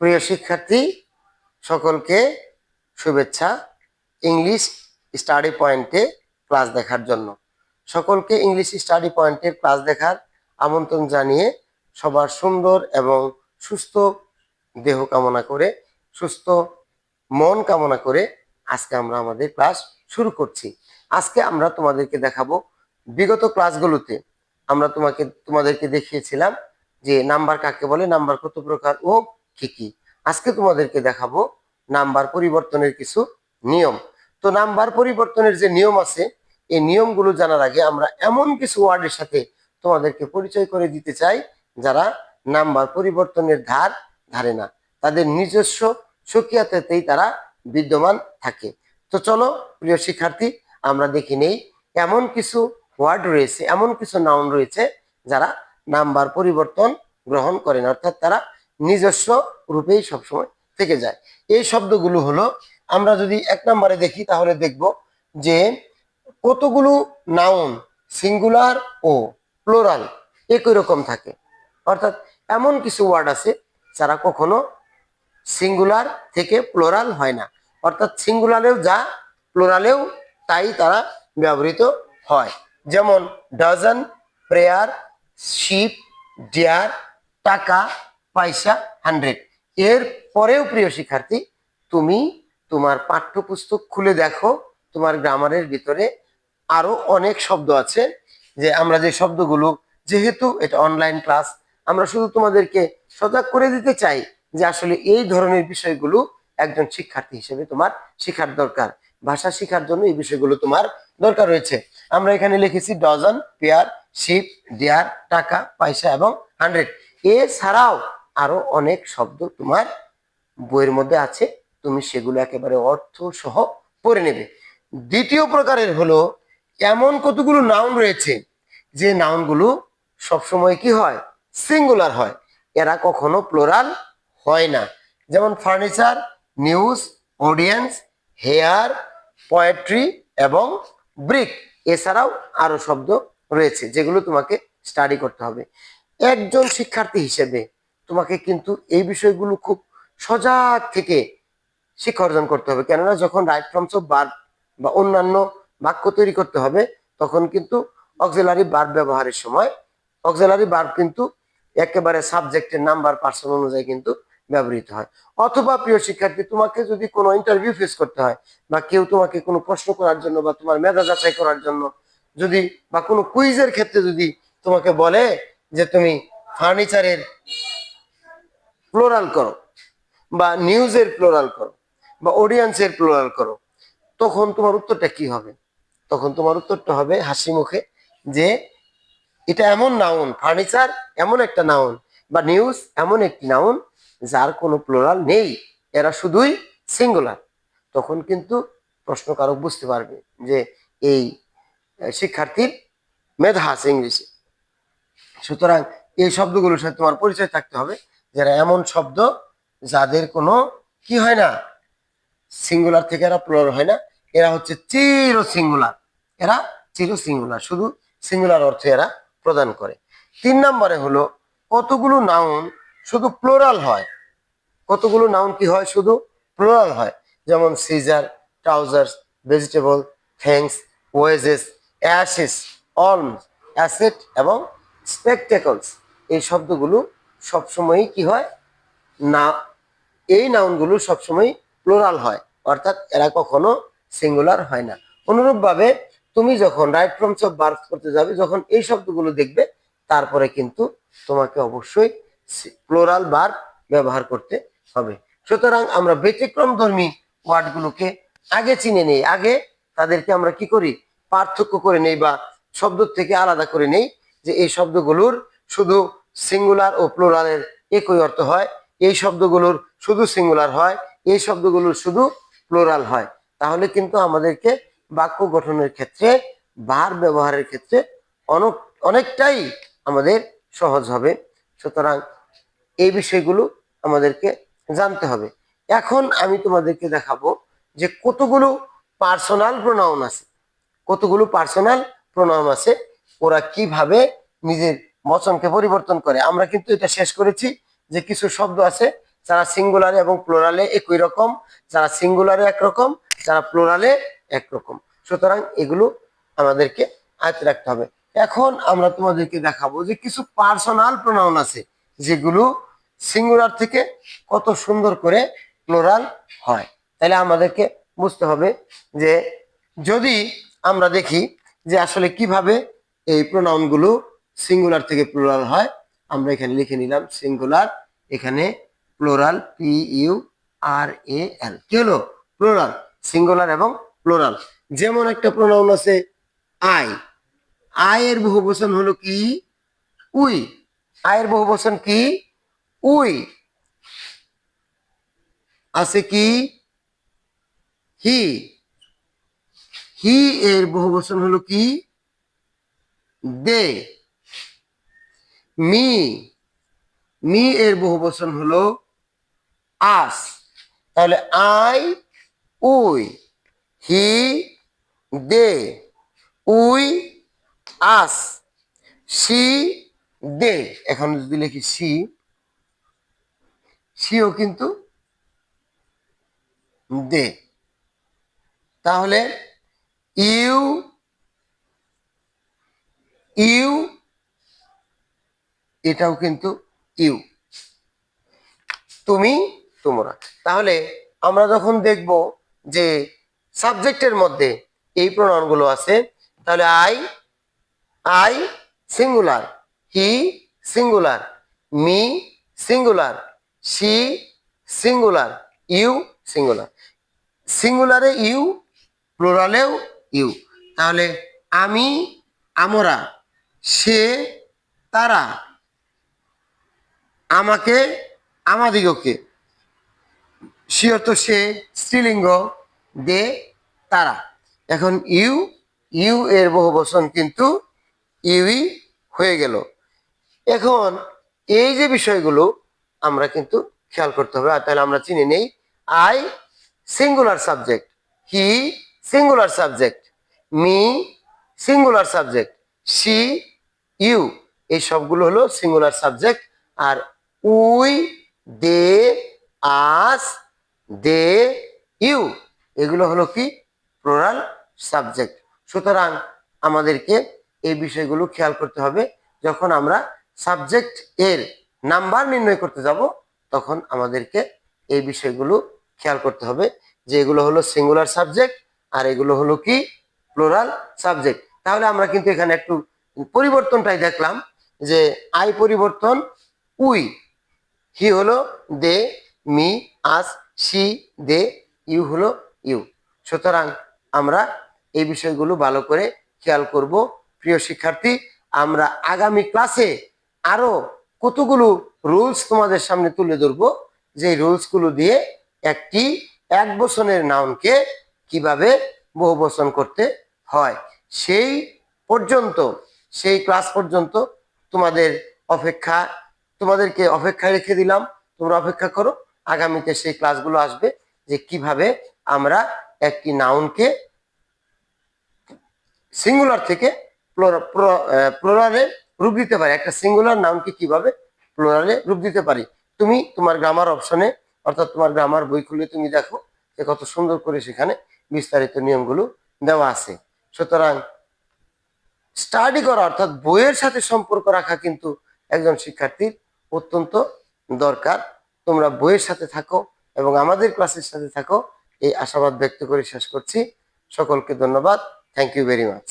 প্রিয় শিক্ষার্থী, সকলকে শুভেচ্ছা। ইংলিশ স্টাডি পয়েন্টে ক্লাস দেখার জন্য সকলকে ইংলিশ স্টাডি পয়েন্টের ক্লাস দেখার আমন্ত্রণ জানিয়ে সবার সুন্দর এবং সুস্থ দেহ কামনা করে, সুস্থ মন কামনা করে আজকে আমরা আমাদের ক্লাস শুরু করছি। আজকে আমরা তোমাদেরকে দেখাবো, বিগত ক্লাসগুলোতে আমরা তোমাদেরকে দেখিয়েছিলাম যে নাম্বার কাকে বলে, নাম্বার কত প্রকার ও কি কি। আজকে তোমাদেরকে দেখাবো নাম্বার পরিবর্তনের কিছু নিয়ম। তো নাম্বার পরিবর্তনের যে নিয়ম আছে, এই নিয়মগুলো জানার আগে আমরা এমন কিছু ওয়ার্ডের সাথে তোমাদেরকে পরিচয় করে দিতে চাই যারা নাম্বার পরিবর্তনের ধারে না, তাদের নিজস্ব স্বকীয়তাতেই তারা বিদ্যমান থাকে। তো চলো প্রিয় শিক্ষার্থী, আমরা দেখে নেই এমন কিছু ওয়ার্ড রয়েছে, এমন কিছু নাউন রয়েছে যারা নাম্বার পরিবর্তন গ্রহণ করেন, অর্থাৎ তারা নিজস্ব রূপেই সবসময় থেকে যায়। এই শব্দগুলো হলো, আমরা যদি 1 নম্বরে দেখি তাহলে দেখব যে কতগুলো নাউন সিঙ্গুলার ও প্লুরাল একই রকম থাকে। অর্থাৎ এমন কিছু ওয়ার্ড আছে যারা কখনো সিঙ্গুলার থেকে প্লুরাল হয় না, অর্থাৎ সিঙ্গুলারেও যা প্লুরালেও তাই তারা ব্যবহৃত হয়। যেমন ডজন, প্রেয়ার, শিপ, ডিয়ার, টাকা, পয়সা, 100। এর পরেও প্রিয় শিক্ষার্থী, তুমি তোমার পাঠ্যপুস্তক খুলে দেখো, তোমার গ্রামারের ভিতরে আরো অনেক শব্দ আছে, যে আমরা যে শব্দগুলো, যেহেতু এটা অনলাইন ক্লাস, আমরা শুধু তোমাদেরকে সজাগ করে দিতে চাই যে আসলে এই ধরনের বিষয়গুলো একজন শিক্ষার্থী হিসেবে তোমার শেখার দরকার। ভাষা শেখার জন্য এই বিষয়গুলো তোমার দরকার রয়েছে। আমরা এখানে লিখেছি ডজন, পেয়ার, শিপ, ডিয়ার, টাকা, পয়সা এবং 100। এছাড়াও আরো অনেক শব্দ তোমার বইয়ের মধ্যে আছে, তুমি সেগুলো একেবারে অর্থ সহ পড়ে নেবে। দ্বিতীয় প্রকারের হলো, এমন কতগুলো নাউন রয়েছে যে নাউনগুলো সবসময় কি হয়, সিঙ্গুলার হয়, এরা কখনো প্লুরাল হয় না। যেমন furniture, news, audience, hair, poetry এবং ব্রিক। এছাড়াও আরো শব্দ রয়েছে যেগুলো তোমাকে স্টাডি করতে হবে। একজন শিক্ষার্থী হিসেবে তোমাকে কিন্তু এই বিষয়গুলো খুব সজাগ থেকে শিক্ষা অর্জন করতে হবে। কেননা যখন রাইট ফর্মস অফ ভার্ব বা অন্যান্য বাক্য তৈরি করতে হবে, তখন কিন্তু অক্সিলারি ভার্ব ব্যবহারের সময় অক্সিলারি ভার্ব কিন্তু একেবারে সাবজেক্টের নাম্বার পার্সন অনুযায়ী কিন্তু ব্যবহৃত হয়। অথবা প্রিয় শিক্ষার্থী, তোমাকে যদি কোনো ইন্টারভিউ ফেস করতে হয়, বা কেউ তোমাকে কোনো প্রশ্ন করার জন্য বা তোমার মেধা যাচাই করার জন্য যদি, বা কোনো কুইজের ক্ষেত্রে যদি তোমাকে বলে যে তুমি ফার্নিচারের প্লুরাল করো, বা নিউজের প্লুরাল করো, বা অডিয়েন্সের প্লুরাল করো, তখন তোমার উত্তরটা কি হবে? তখন তোমার উত্তরটা হবে হাসি মুখে যে এটা এমন নাউন, ফার্নিচার এমন একটা নাউন, বা নিউজ এমন একটি নাউন যার কোনো প্লুরাল নেই, এরা শুধুই সিঙ্গুলার। তখন কিন্তু প্রশ্নকারক বুঝতে পারবে যে এই শিক্ষার্থীর মেধা আছে ইংলিশে। সুতরাং এই শব্দগুলোর সাথে তোমার পরিচয় থাকতে হবে, যারা এমন শব্দ যাদের কোনো কি হয় না, সিঙ্গুলার থেকে এরা প্লুরাল হয় না, এরা হচ্ছে চির সিঙ্গুলার, এরা চির সিঙ্গুলার, শুধু সিঙ্গুলার অর্থে এরা প্রদান করে। 3 নম্বরে হলো, কতগুলো নাউন শুধু প্লুরাল হয়, কতগুলো নাউন কি হয়, শুধু প্লুরাল হয়। যেমন scissors, trousers, vegetable, thanks, wages, ashes, alms, asset এবং স্পেকটেকলস। এই শব্দগুলো সবসময়ই কি হয় না, এই নাউনগুলো সবসময় প্লুরাল হয়, অর্থাৎ এরা কখনো সিঙ্গুলার হয় না। অনুরূপভাবে তুমি যখন রাইট ফর্মস অফ ভার্ব করতে যাবে, যখন এই শব্দগুলো দেখবে, তারপরে কিন্তু তোমাকে অবশ্যই প্লুরাল ভার্ব ব্যবহার করতে হবে। সুতরাং আমরা ব্যতিক্রমধর্মী ওয়ার্ডগুলোকে আগে চিনে নেই, আগে তাদেরকে আমরা কি করি, পার্থক্য করে নেই বা শব্দ থেকে আলাদা করে নেই, যে এই শব্দগুলোর শুধু সিঙ্গুলার ও প্লুরালের একই অর্থ হয়, এই শব্দগুলোর শুধু সিঙ্গুলার হয়, এই শব্দগুলোর শুধু প্লুরাল হয়। তাহলে কিন্তু আমাদেরকে বাক্য গঠনের ক্ষেত্রে, ভার্ব ব্যবহারের ক্ষেত্রে অনেকটাই আমাদের সহজ হবে। সুতরাং এই বিষয়গুলো আমাদেরকে জানতে হবে। এখন আমি তোমাদেরকে দেখাবো যে কতগুলো পার্সোনাল প্রোনাউন আছে, কতগুলো পার্সোনাল প্রোনাউন আছে, ওরা কিভাবে নিজের বচনকে পরিবর্তন করে। আমরা কিন্তু এটা শেষ করেছি যে কিছু শব্দ আছে যারা সিঙ্গুলারে এবং প্লুরালে একই রকম, যারা সিঙ্গুলারে একরকম, যারা প্লুরালে একরকম। সুতরাং এগুলো আমাদেরকে আয়ত্তে রাখতে হবে। এখন আমরা তোমাদেরকে দেখাবো যে কিছু পার্সোনাল প্রোনাউন আছে যেগুলো সিঙ্গুলার থেকে কত সুন্দর করে প্লুরাল হয়। তাহলে আমাদেরকে বুঝতে হবে যে যদি আমরা দেখি যে আসলে কিভাবে এই প্রোনাউনগুলো সিঙ্গুলার থেকে প্লুরাল হয়, আমরা এখানে লিখে নিলাম সিঙ্গুলার, এখানে প্লুরাল, PURAL। কি হলো? প্লুরাল, সিঙ্গুলার এবং প্লুরাল। যেমন একটা প্রোনাউন আছে আই, আয়ের বহুবচন হলো কি? উই। আয়ের বহুবচন কি? উই। আছে কি? হি। হি এর বহুবচন হলো কি? দে। মি, মি এর বহুবচন হলো আস। তাহলে I, we, he, they, we, us, she, they. এখন যদি লিখি সি, সিও কিন্তু দে। তাহলে ইউ, ইউ, এটাও কিন্তু ইউ। তুমি, তোমরা। তাহলে আমরা যখন দেখব যে সাবজেক্টের মধ্যে এই প্রোনাউনগুলো আছে, তাহলে I, I singular, he singular, me singular, she singular, you singular. সিঙ্গুলারে ইউ, প্লুরালেও ইউ। তাহলে আমি, আমরা, সে, তারা, আমাকে, আমাদিগকে। সে অর্থ সে, স্ত্রীলিঙ্গ, দে তারা। এখন ইউ, ইউ এর বহুবচন কিন্তু ইউই হয়ে গেল। এখন এই যে বিষয়গুলো আমরা কিন্তু খেয়াল করতে হবে। আর তাহলে আমরা চিনে নেই, I singular subject, he singular subject, me singular subject, she, you, এই সবগুলো হলো সিঙ্গুলার সাবজেক্ট। আর we, they, us, they, you, এগুলো হলো কি? Plural subject. সুতরাং আমাদেরকে এই বিষয়গুলো খেয়াল করতে হবে। যখন আমরা সাবজেক্ট এর নাম্বার নির্ণয় করতে যাব, তখন আমাদেরকে এই বিষয়গুলো খেয়াল করতে হবে যে এগুলো হলো সিঙ্গুলার সাবজেক্ট আর এগুলো হলো কি? Plural subject. তাহলে আমরা কিন্তু এখানে একটু পরিবর্তনটাই দেখলাম যে আই পরিবর্তন উই, হি হলো they, me, us, she, they, you হলো ইউ। সুতরাং আমরা এই বিষয়গুলো ভালো করে খেয়াল করব। প্রিয় শিক্ষার্থী, আমরা আগামী ক্লাসে আরো কতগুলো রুলস তোমাদের সামনে তুলে ধরবো, যে রুলসগুলো দিয়ে একটি এক বচনের নাউনকে কিভাবে বহুবচন করতে হয়। সেই পর্যন্ত, সেই ক্লাস পর্যন্ত তোমাদের অপেক্ষা, তোমাদেরকে অপেক্ষায় রেখে দিলাম। তোমরা অপেক্ষা করো, আগামীতে সেই ক্লাসগুলো আসবে যে কিভাবে আমরা একটি নাউনকে সিঙ্গুলার থেকে প্লুরালে রূপ দিতে পারি। একটা সিঙ্গুলার নাউনকে কিভাবে প্লুরালে রূপ দিতে পারি। তুমি তোমার গ্রামার অপশনে, অর্থাৎ তোমার গ্রামার বই খুলে তুমি দেখো যে কত সুন্দর করে সেখানে বিস্তারিত নিয়মগুলো দেওয়া আছে। সুতরাং স্টাডি করা, অর্থাৎ বইয়ের সাথে সম্পর্ক রাখা কিন্তু একজন শিক্ষার্থীর অত্যন্ত দরকার। তোমরা বইয়ের সাথে থাকো এবং আমাদের ক্লাসের সাথে থাকো, এই আশাবাদ ব্যক্ত করে শেষ করছি। সকলকে ধন্যবাদ। Thank you very much.